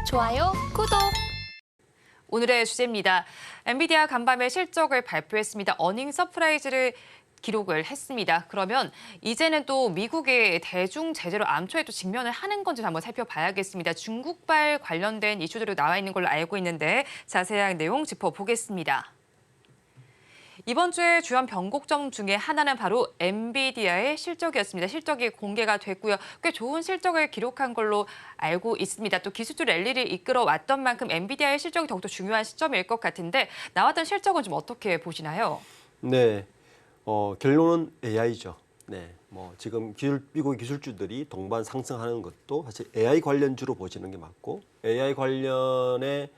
좋아요, 구독. 오늘의 주제입니다. 엔비디아 간밤에 실적을 발표했습니다. 어닝 서프라이즈를 기록을 했습니다. 그러면 이제는 또 미국의 대중 제재로 암초에 또 직면을 하는 건지 한번 살펴봐야겠습니다. 중국발 관련된 이슈들이 나와 있는 걸로 알고 있는데 자세한 내용 짚어보겠습니다. 이번 주에 주요 변곡점 중에 하나는 바로 엔비디아의 실적이었습니다. 실적이 공개가 됐고요. 꽤 좋은 실적을 기록한 걸로 알고 있습니다. 또 기술주 랠리를 이끌어왔던 만큼 엔비디아의 실적이 더욱더 중요한 시점일 것 같은데 나왔던 실적은 좀 어떻게 보시나요? 네, 결론은 AI죠. 네, 지금 미국의 기술주들이 동반 상승하는 것도 사실 AI 관련주로 보시는 게 맞고 AI 관련의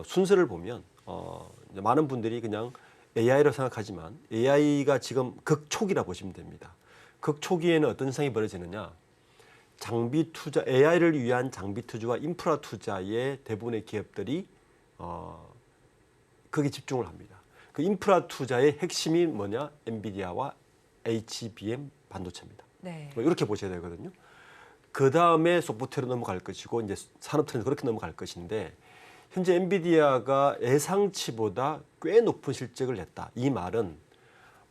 순서를 보면 이제 많은 분들이 그냥 AI로 생각하지만 AI가 지금 극초기라 보시면 됩니다. 극초기에는 어떤 현상이 벌어지느냐? 장비 투자, AI를 위한 장비 투자와 인프라 투자에 대부분의 기업들이 거기에 집중을 합니다. 그 인프라 투자의 핵심이 뭐냐? 엔비디아와 HBM 반도체입니다. 네. 이렇게 보셔야 되거든요. 그 다음에 소프트웨어로 넘어갈 것이고 이제 산업 트렌드 그렇게 넘어갈 것인데 현재 엔비디아가 예상치보다 꽤 높은 실적을 냈다. 이 말은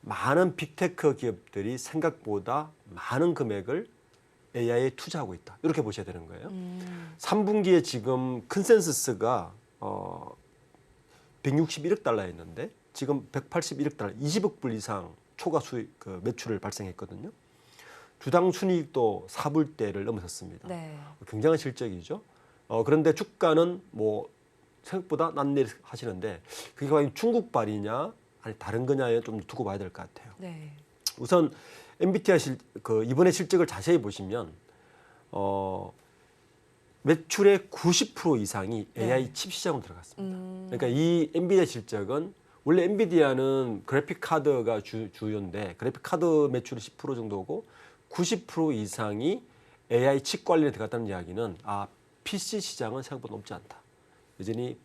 많은 빅테크 기업들이 생각보다 많은 금액을 AI에 투자하고 있다. 이렇게 보셔야 되는 거예요. 3분기에 지금 컨센서스가 161억 달러였는데 지금 181억 달러, 20억 불 이상 초과 수익 매출을 발생했거든요. 주당 순이익도 4불대를 넘어섰습니다. 네. 굉장한 실적이죠. 그런데 주가는 생각보다 난내리 하시는데 그게 과연 중국발이냐 아니 다른 거냐에 좀 두고 봐야 될 것 같아요. 네. 우선 엔비디아 이번에 실적을 자세히 보시면 매출의 90% 이상이 AI 네. 칩 시장으로 들어갔습니다. 그러니까 이 엔비디아 실적은 원래 엔비디아는 그래픽 카드가 주요인데 그래픽 카드 매출이 10% 정도고 90% 이상이 AI 칩 관련에 들어갔다는 이야기는 PC 시장은 생각보다 높지 않다. 여전히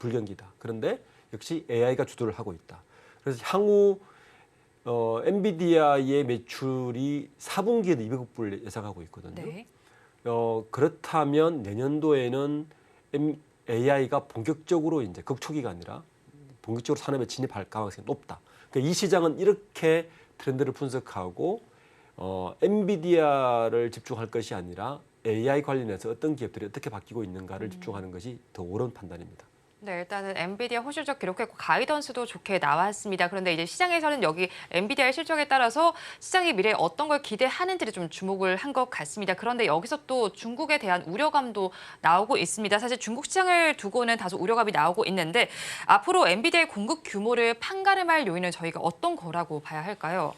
불경기다. 그런데 역시 AI가 주도를 하고 있다. 그래서 향후 엔비디아의 매출이 4분기에도 200억 불 예상하고 있거든요. 네. 그렇다면 내년도에는 AI가 본격적으로 이제 극초기가 아니라 본격적으로 산업에 진입할 가능성이 높다. 그러니까 이 시장은 이렇게 트렌드를 분석하고 엔비디아를 집중할 것이 아니라 AI 관련해서 어떤 기업들이 어떻게 바뀌고 있는가를 집중하는 것이 더 옳은 판단입니다. 네, 일단은 엔비디아 호실적 기록했고 가이던스도 좋게 나왔습니다. 그런데 이제 시장에서는 여기 엔비디아의 실적에 따라서 시장이 미래에 어떤 걸 기대하는지를 좀 주목을 한 것 같습니다. 그런데 여기서 또 중국에 대한 우려감도 나오고 있습니다. 사실 중국 시장을 두고는 다소 우려감이 나오고 있는데 앞으로 엔비디아의 공급 규모를 판가름할 요인은 저희가 어떤 거라고 봐야 할까요?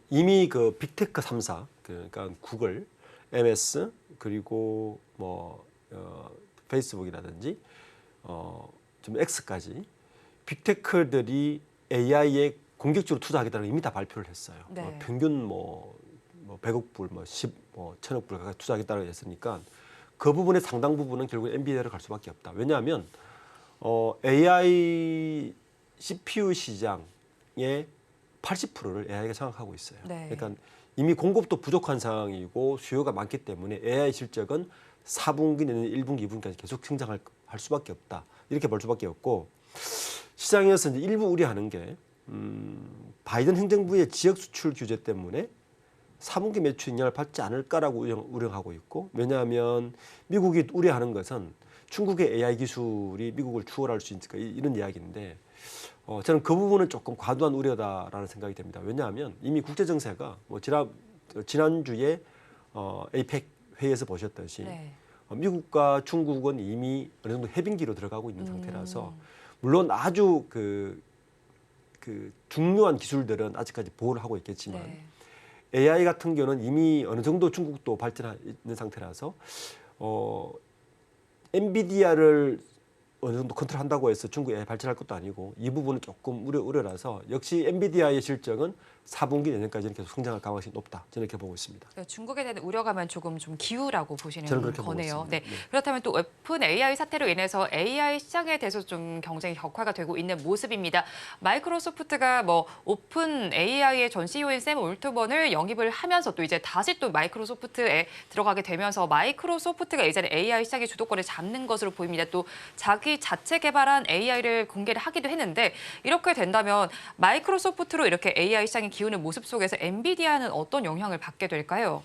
이미 그 빅테크 3사 그러니까 구글, MS 그리고 페이스북이라든지 좀 X까지 빅테크들이 AI에 공격적으로 투자하겠다는 걸 이미 다 발표를 했어요. 네. 평균 100억 불, 10천억 불 가까이 투자하겠다고 했으니까 그 부분의 상당 부분은 결국 엔비디아로 갈 수밖에 없다. 왜냐하면 AI CPU 시장의 80%를 AI가 장악하고 있어요. 네. 그러니까 이미 공급도 부족한 상황이고 수요가 많기 때문에 AI 실적은 4분기 내년 1분기, 2분기까지 계속 성장할 수밖에 없다. 이렇게 볼 수밖에 없고 시장에서 이제 일부 우려하는 게 바이든 행정부의 지역 수출 규제 때문에 4분기 매출 영향을 받지 않을까라고 우려하고 있고 왜냐하면 미국이 우려하는 것은 중국의 AI 기술이 미국을 추월할 수 있을까 이런 이야기인데 저는 그 부분은 조금 과도한 우려다라는 생각이 듭니다. 왜냐하면 이미 국제 정세가 지난주에 APEC 회의에서 보셨듯이 네. 미국과 중국은 이미 어느 정도 해빙기로 들어가고 있는 상태라서 물론 아주 그 중요한 기술들은 아직까지 보호를 하고 있겠지만 네. AI 같은 경우는 이미 어느 정도 중국도 발전해 있는 상태라서 엔비디아를 어느 정도 컨트롤한다고 해서 중국 AI 발전할 것도 아니고 이 부분은 조금 우려라서 역시 엔비디아의 실적은 4분기 내년까지는 계속 성장할 가능성이 높다. 저는 이렇게 보고 있습니다. 중국에 대한 우려감은 조금 좀 기우라고 보시는 저는 그렇게 거네요. 보고 네. 있습니다. 네. 그렇다면 또 오픈 AI 사태로 인해서 AI 시장에 대해서 좀 경쟁이 격화가 되고 있는 모습입니다. 마이크로소프트가 뭐 오픈 AI의 전 CEO인 샘 올트먼을 영입을 하면서 또 이제 다시 또 마이크로소프트에 들어가게 되면서 마이크로소프트가 이제는 AI 시장의 주도권을 잡는 것으로 보입니다. 또 자기 자체 개발한 AI를 공개를 하기도 했는데 이렇게 된다면 마이크로소프트로 이렇게 AI 시장이 기우는 모습 속에서 엔비디아는 어떤 영향을 받게 될까요?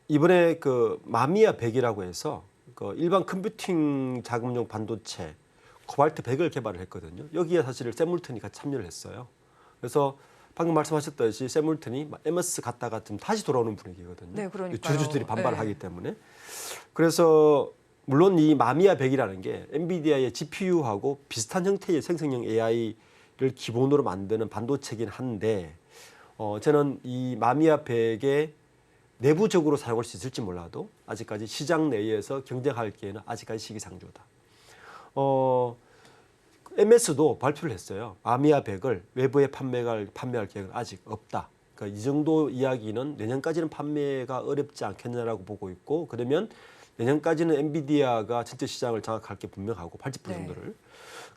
이번에 그 마미아 100이라고 해서 그 일반 컴퓨팅 자금용 반도체 코발트 100을 개발을 했거든요. 여기에 사실 샘 올튼이 같이 참여를 했어요. 그래서 방금 말씀하셨듯이 샘 올튼이 MS 갔다가 좀 다시 돌아오는 분위기거든요. 네, 그러니까요. 주주들이 반발을 네. 하기 때문에. 그래서 물론 이 마미아 100이라는 게 엔비디아의 GPU하고 비슷한 형태의 생성형 AI를 기본으로 만드는 반도체긴 한데 저는 이 마미아 100의 내부적으로 사용할 수 있을지 몰라도 아직까지 시장 내에서 경쟁하기에는 아직까지 시기상조다. MS도 발표를 했어요. 마미아 100을 외부에 판매할 계획은 아직 없다. 그러니까 이 정도 이야기는 내년까지는 판매가 어렵지 않겠냐라고 보고 있고 그러면 내년까지는 엔비디아가 전체 시장을 장악할 게 분명하고 80% 정도를.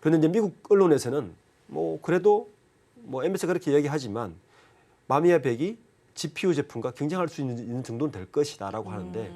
그런데 이제 미국 언론에서는 뭐 그래도 뭐 MS가 그렇게 이야기하지만 마미아 100이 GPU 제품과 경쟁할 수 있는 정도는 될 것이다라고 하는데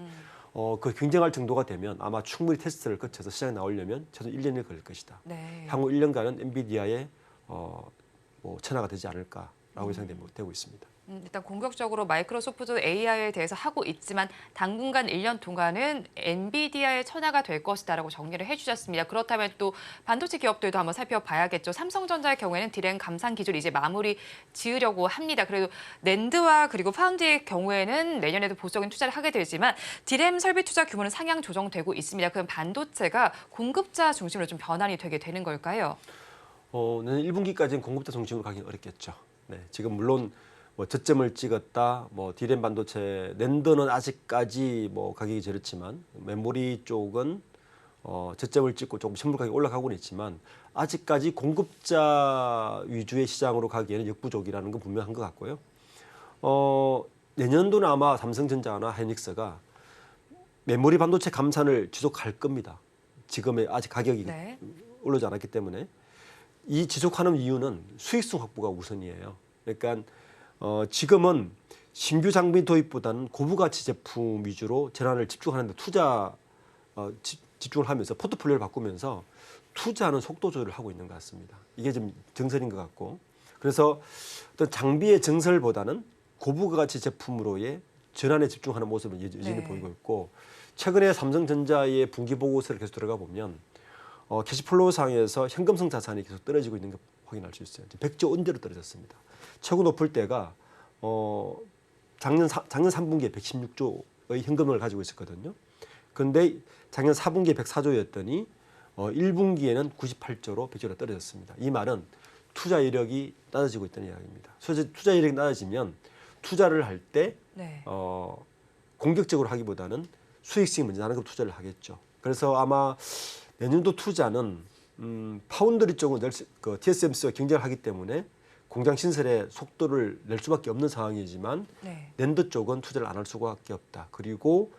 그 경쟁할 정도가 되면 아마 충분히 테스트를 거쳐서 시장에 나오려면 최소 1년이 걸릴 것이다. 네. 향후 1년간은 엔비디아의 뭐 천하가 되지 않을까라고 예상되고 있습니다. 일단 공격적으로 마이크로소프트 AI에 대해서 하고 있지만 당분간 1년 동안은 엔비디아의 천하가 될 것이다라고 정리를 해주셨습니다. 그렇다면 또 반도체 기업들도 한번 살펴봐야겠죠. 삼성전자의 경우에는 디램 감산 기술 이제 마무리 지으려고 합니다. 그래도 낸드와 그리고 파운드의 경우에는 내년에도 보수적인 투자를 하게 되지만 디램 설비 투자 규모는 상향 조정되고 있습니다. 그럼 반도체가 공급자 중심으로 좀 변환이 되게 되는 걸까요? 내년 1분기까지는 공급자 중심으로 가긴 어렵겠죠. 네, 지금 물론 뭐 저점을 찍었다, 뭐 디램 반도체, 낸더는 아직까지 뭐 가격이 저렇지만 메모리 쪽은 저점을 찍고 조금 선물 가격이 올라가고는 있지만 아직까지 공급자 위주의 시장으로 가기에는 역부족이라는 건 분명한 것 같고요. 내년도는 아마 삼성전자나 하이닉스가 메모리 반도체 감산을 지속할 겁니다. 지금의 아직 가격이 네. 올라오지 않았기 때문에 이 지속하는 이유는 수익성 확보가 우선이에요. 그러니까 지금은 신규 장비 도입보다는 고부가치 제품 위주로 전환을 집중하는 데 집중을 하면서 포트폴리오를 바꾸면서 투자하는 속도 조절을 하고 있는 것 같습니다. 이게 좀 정설인 것 같고 그래서 어떤 장비의 정설보다는 고부가치 제품으로의 전환에 집중하는 모습을 여전히 보이고 있고 최근에 삼성전자의 분기 보고서를 계속 들어가 보면 캐시플로우 상에서 현금성 자산이 계속 떨어지고 있는 걸 확인할 수 있어요. 100조 원대로 떨어졌습니다. 최고 높을 때가 작년 3분기에 116조의 현금을 가지고 있었거든요. 그런데 작년 4분기에 104조였더니 1분기에는 98조로 100조로 떨어졌습니다. 이 말은 투자 이력이 낮아지고 있다는 이야기입니다. 투자 이력이 낮아지면 투자를 할 때 네. 공격적으로 하기보다는 수익성이 먼저 나는 걸 투자를 하겠죠. 그래서 아마 내년도 투자는 파운드리 쪽은 TSMC와 경쟁을 하기 때문에 공장 신설에 속도를 낼 수밖에 없는 상황이지만 낸드 쪽은 투자를 안 할 수밖에 없다. 그리고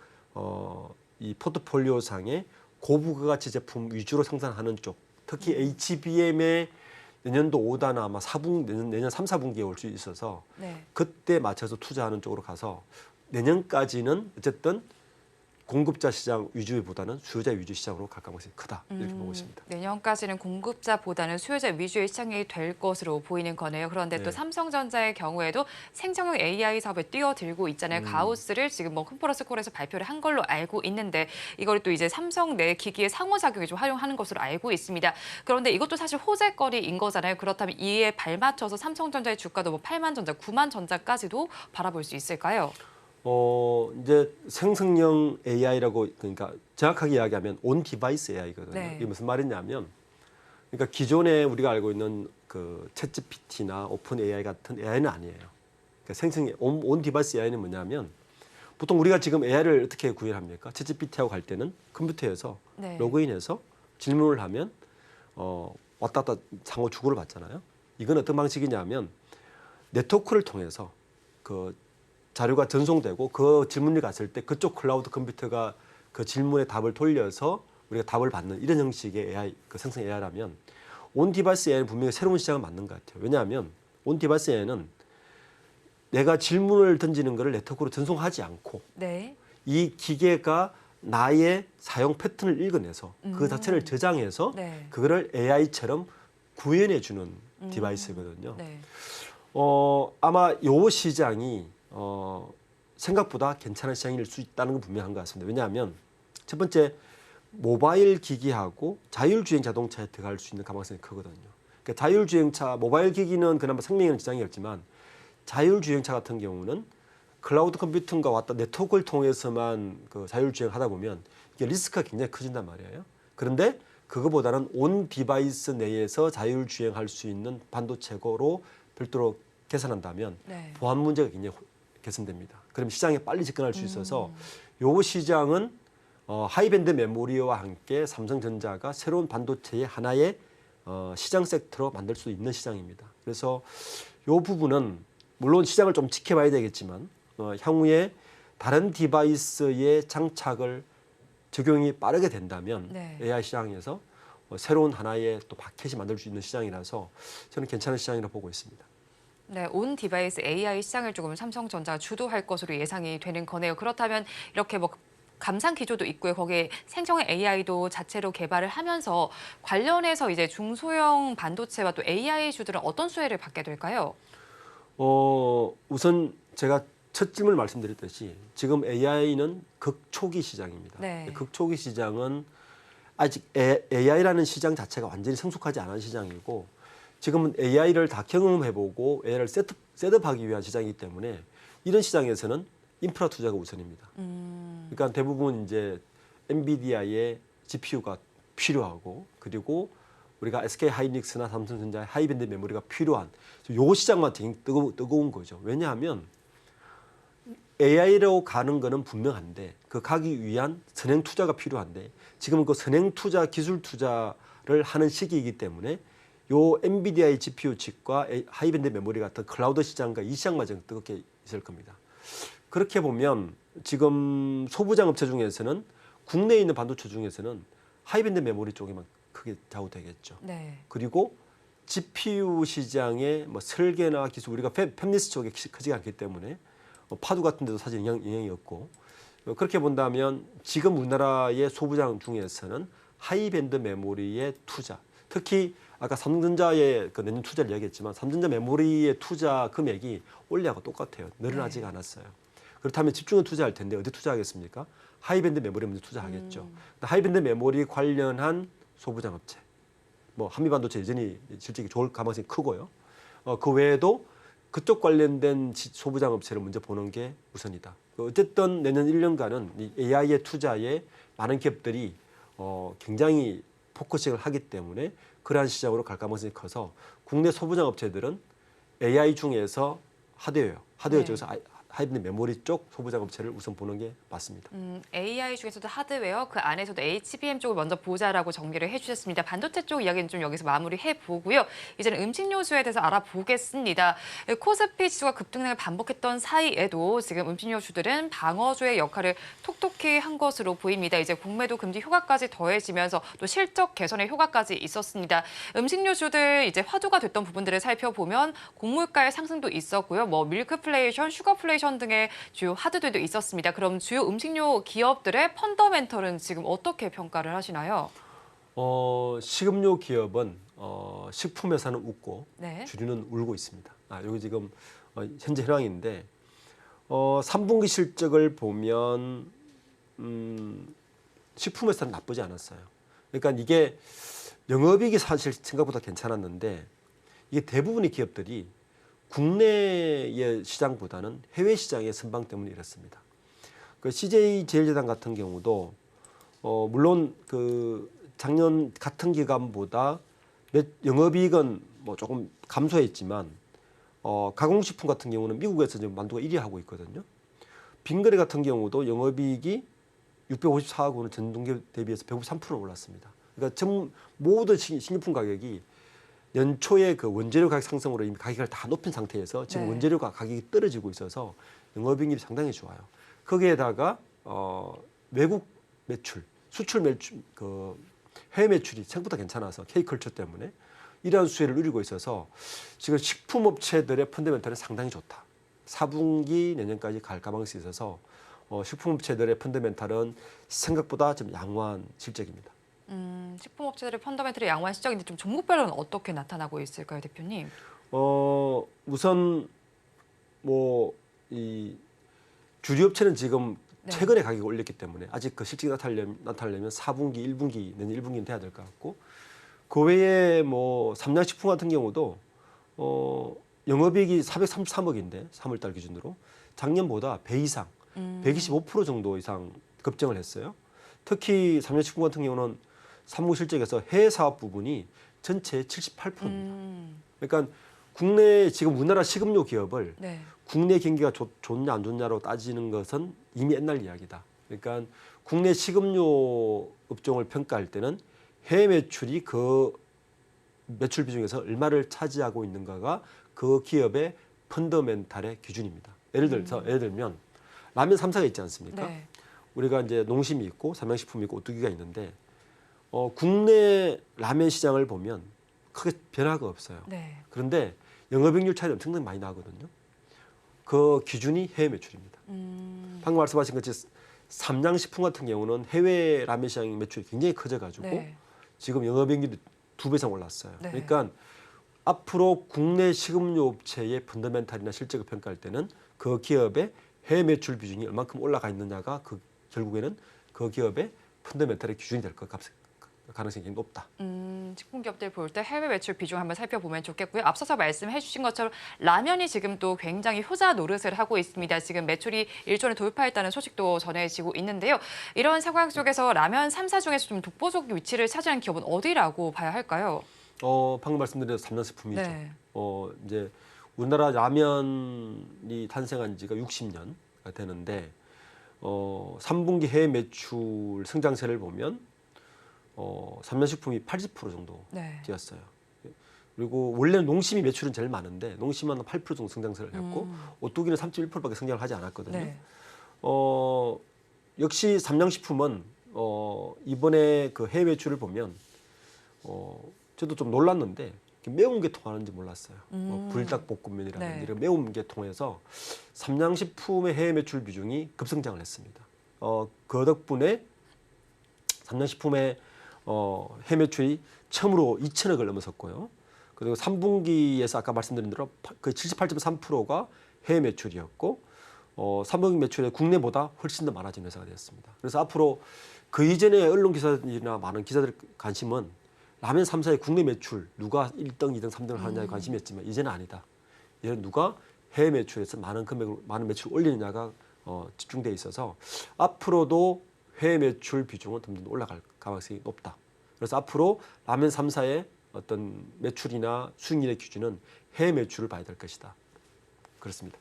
이 포트폴리오 상의 고부가치 제품 위주로 생산하는 쪽, 특히 HBM의 내년도 5단은 아마 내년 3, 4분기에 올 수 있어서 그때 맞춰서 투자하는 쪽으로 가서 내년까지는 어쨌든 공급자 시장 위주보다는 수요자 위주 시장으로 갈 가능성이 크다 이렇게 보고 있습니다. 내년까지는 공급자보다는 수요자 위주의 시장이 될 것으로 보이는 거네요. 그런데 또 삼성전자의 경우에도 생성형 AI 사업에 뛰어들고 있잖아요. 가우스를 지금 뭐 컨퍼런스 콜에서 발표를 한 걸로 알고 있는데 이걸 또 이제 삼성 내 기기의 상호작용에 좀 활용하는 것으로 알고 있습니다. 그런데 이것도 사실 호재거리인 거잖아요. 그렇다면 이에 발맞춰서 삼성전자의 주가도 뭐 8만 전자, 9만 전자까지도 바라볼 수 있을까요? 이제 생성형 AI라고 그러니까 정확하게 이야기하면 온 디바이스 AI거든요. 이게 무슨 말이냐면 그러니까 기존에 우리가 알고 있는 그 챗GPT나 오픈 AI 같은 AI는 아니에요. 그러니까 생성형 온 디바이스 AI는 뭐냐면 보통 우리가 지금 AI를 어떻게 구현합니까? 챗GPT하고 갈 때는 컴퓨터에서 로그인해서 질문을 하면 왔다 갔다 상호 주고를 받잖아요. 이건 어떤 방식이냐면 네트워크를 통해서 그 자료가 전송되고 그 질문이 갔을 때 그쪽 클라우드 컴퓨터가 그 질문의 답을 돌려서 우리가 답을 받는 이런 형식의 AI, 그 생성 AI라면 온 디바이스 AI는 분명히 새로운 시장을 맞는 것 같아요. 왜냐하면 온 디바이스 AI는 내가 질문을 던지는 것을 네트워크로 전송하지 않고 네. 이 기계가 나의 사용 패턴을 읽어내서 그 자체를 저장해서 네. 그거를 AI처럼 구현해 주는 디바이스거든요. 네. 아마 요 시장이 생각보다 괜찮은 시장일 수 있다는 건 분명한 것 같습니다. 왜냐하면 첫 번째 모바일 기기하고 자율주행 자동차에 들어갈 수 있는 가능성이 크거든요. 그러니까 자율주행차, 모바일 기기는 그나마 생명에는 지장이 없지만 자율주행차 같은 경우는 클라우드 컴퓨팅과 왔다 네트워크를 통해서만 그 자율주행 하다 보면 이게 리스크가 굉장히 커진단 말이에요. 그런데 그거보다는 온 디바이스 내에서 자율주행할 수 있는 반도체고로 별도로 계산한다면 네. 보안 문제가 굉장히 개선됩니다. 그럼 시장에 빨리 접근할 수 있어서 요 시장은 하이밴드 메모리와 함께 삼성전자가 새로운 반도체의 하나의 시장 섹터로 만들 수 있는 시장입니다. 그래서 요 부분은 물론 시장을 좀 지켜봐야 되겠지만 향후에 다른 디바이스의 장착을 적용이 빠르게 된다면 네. AI 시장에서 새로운 하나의 또 마켓이 만들 수 있는 시장이라서 저는 괜찮은 시장이라고 보고 있습니다. 네, 온 디바이스 AI 시장을 조금 삼성전자가 주도할 것으로 예상이 되는 거네요. 그렇다면 이렇게 뭐 감상 기조도 있고요. 거기에 생성의 AI도 자체로 개발을 하면서 관련해서 이제 중소형 반도체와 또 AI주들은 어떤 수혜를 받게 될까요? 우선 제가 첫 질문을 말씀드렸듯이 지금 AI는 극초기 시장입니다. 네. 극초기 시장은 아직 AI라는 시장 자체가 완전히 성숙하지 않은 시장이고 지금은 AI를 다 경험해보고 AI를 셋업하기 위한 시장이기 때문에 이런 시장에서는 인프라 투자가 우선입니다. 그러니까 대부분 이제 엔비디아의 GPU가 필요하고 그리고 우리가 SK 하이닉스나 삼성전자의 하이밴드 메모리가 필요한 요 시장만 되게 뜨거운 거죠. 왜냐하면 AI로 가는 거는 분명한데 그 가기 위한 선행 투자가 필요한데 지금은 그 선행 투자, 기술 투자를 하는 시기이기 때문에 요 엔비디아의 GPU 칩과 하이밴드 메모리 같은 클라우드 시장과 이 시장만 좀 뜨겁게 있을 겁니다. 그렇게 보면 지금 소부장 업체 중에서는 국내에 있는 반도체 중에서는 하이밴드 메모리 쪽에만 크게 좌우되겠죠. 네. 그리고 GPU 시장의 뭐 설계나 기술 우리가 팹리스 쪽에 크지 않기 때문에 파두 같은 데도 사실 영향이 없고 그렇게 본다면 지금 우리나라의 소부장 중에서는 하이밴드 메모리의 투자 특히 아까 삼성전자의 그 내년 투자를 이야기했지만 삼성전자 메모리의 투자 금액이 올해하고 똑같아요. 늘어나지가 않았어요. 그렇다면 집중은 투자할 텐데 어디 투자하겠습니까? 하이밴드 메모리 먼저 투자하겠죠. 하이밴드 메모리 관련한 소부장 업체, 뭐 한미반도체 여전히 실적이 좋을 가능성이 크고요. 그 외에도 그쪽 관련된 소부장 업체를 먼저 보는 게 우선이다. 어쨌든 내년 1년간은 이 AI의 투자에 많은 기업들이 굉장히 포커싱을 하기 때문에 그러한 시장으로 갈 가능성이 커서 국내 소부장 업체들은 AI 중에서 하드웨어 네. 중에서 하이밴드 메모리 쪽 소부장 업체를 우선 보는 게 맞습니다. AI 중에서도 하드웨어, 그 안에서도 HBM 쪽을 먼저 보자라고 정리를 해주셨습니다. 반도체 쪽 이야기는 좀 여기서 마무리해 보고요. 이제는 음식료주에 대해서 알아보겠습니다. 코스피 지수가 급등을 반복했던 사이에도 지금 음식료주들은 방어주의 역할을 톡톡히 한 것으로 보입니다. 이제 공매도 금지 효과까지 더해지면서 또 실적 개선의 효과까지 있었습니다. 음식료주들 이제 화두가 됐던 부분들을 살펴보면 곡물가의 상승도 있었고요. 뭐 밀크플레이션, 슈거플레이션 등의 주요 하드들도 있었습니다. 그럼 주요 음식료 기업들의 펀더멘털은 지금 어떻게 평가를 하시나요? 식음료 기업은 식품회사는 웃고 네. 주류는 울고 있습니다. 여기 지금 현재 현황인데 3분기 실적을 보면 식품회사는 나쁘지 않았어요. 그러니까 이게 영업이익이 사실 생각보다 괜찮았는데 이게 대부분의 기업들이 국내의 시장보다는 해외 시장의 선방 때문에 이렇습니다. 그 CJ 제일제당 같은 경우도 물론 그 작년 같은 기간보다 영업이익은 뭐 조금 감소했지만 가공식품 같은 경우는 미국에서 지금 만두가 1위 하고 있거든요. 빙그레 같은 경우도 영업이익이 654억 원을 전분기 대비해서 153% 올랐습니다. 그러니까 모든 식료품 가격이 연초에 그 원재료 가격 상승으로 이미 가격을 다 높인 상태에서 지금 네. 원재료가 가격이 떨어지고 있어서 영업이익률이 상당히 좋아요. 거기에다가 외국 매출, 수출 매출, 그 해외 매출이 생각보다 괜찮아서 K컬처 때문에 이러한 수혜를 누리고 있어서 지금 식품업체들의 펀더멘털은 상당히 좋다. 4분기 내년까지 갈 가능성이 있어서 식품업체들의 펀더멘털은 생각보다 좀 양호한 실적입니다. 식품업체들의 펀더멘털이 양호한 시적인데 좀 종목별로는 어떻게 나타나고 있을까요, 대표님? 우선 뭐 이 주류업체는 지금 네. 최근에 가격을 올렸기 때문에 아직 그 실적이 나타나려면 4분기, 1분기, 내년 1분기는 돼야 될 것 같고 그 외에 뭐 삼양식품 같은 경우도 영업이익이 433억인데 3월달 기준으로 작년보다 배 이상, 125% 정도 이상 급증을 했어요. 특히 삼양식품 같은 경우는 3분 실적에서 해외 사업 부분이 전체의 78%입니다. 그러니까 국내 지금 우리나라 식음료 기업을 네. 국내 경기가 좋냐 안 좋냐로 따지는 것은 이미 옛날 이야기다. 그러니까 국내 식음료 업종을 평가할 때는 해외 매출이 그 매출 비중에서 얼마를 차지하고 있는가가 그 기업의 펀더멘탈의 기준입니다. 예를 들면 라면 3사가 있지 않습니까? 네. 우리가 이제 농심이 있고 삼양식품이 있고 오뚜기가 있는데 국내 라면 시장을 보면 크게 변화가 없어요. 네. 그런데 영업이익률 차이가 엄청나게 많이 나거든요. 그 기준이 해외 매출입니다. 방금 말씀하신 것처럼 삼양식품 같은 경우는 해외 라면 시장 매출이 굉장히 커져가지고 네. 지금 영업이익률이 2배 이상 올랐어요. 네. 그러니까 앞으로 국내 식음료 업체의 펀더멘탈이나 실적을 평가할 때는 그 기업의 해외 매출 비중이 얼만큼 올라가 있느냐가 결국에는 그 기업의 펀더멘탈의 기준이 될 것 가능성이 높다. 식품 기업들 볼 때 해외 매출 비중 한번 살펴보면 좋겠고요. 앞서서 말씀해 주신 것처럼 라면이 지금 또 굉장히 효자 노릇을 하고 있습니다. 지금 매출이 1조를 돌파했다는 소식도 전해지고 있는데요. 이런 상황 속에서 라면 3사 중에서 좀 독보적 위치를 차지한 기업은 어디라고 봐야 할까요? 방금 말씀드린 삼양식품이죠. 네. 이제 우리나라 라면이 탄생한 지가 60년가 되는데 3분기 해외 매출 성장세를 보면 삼양식품이 80% 정도 네. 뛰었어요. 그리고 원래는 농심이 매출은 제일 많은데 농심은 8% 정도 성장세를 했고 오뚜기는 3.1%밖에 성장을 하지 않았거든요. 네. 역시 삼양식품은 이번에 그 해외 매출을 보면 저도 좀 놀랐는데 매운 게 통하는지 몰랐어요. 불닭볶음면이라는 네. 이런 매운 게 통해서 삼양식품의 해외 매출 비중이 급성장을 했습니다. 그 덕분에 삼양식품의 해외 매출이 처음으로 2천억을 넘어섰고요. 그리고 3분기에서 아까 말씀드린 대로 그 78.3%가 해외 매출이었고 3분기 매출이 국내보다 훨씬 더 많아진 회사가 되었습니다. 그래서 앞으로 그 이전에 언론 기사들이나 많은 기자들 관심은 라면 3사의 국내 매출 누가 1등, 2등, 3등을 하느냐에 관심이었지만 이제는 아니다. 이제는 누가 해외 매출에서 많은 매출을 올리느냐가 집중돼 있어서 앞으로도 해외 매출 비중은 점점 올라갈 가능성이 높다. 그래서 앞으로 라면 3사의 어떤 매출이나 수익률의 기준은 해외 매출을 봐야 될 것이다. 그렇습니다.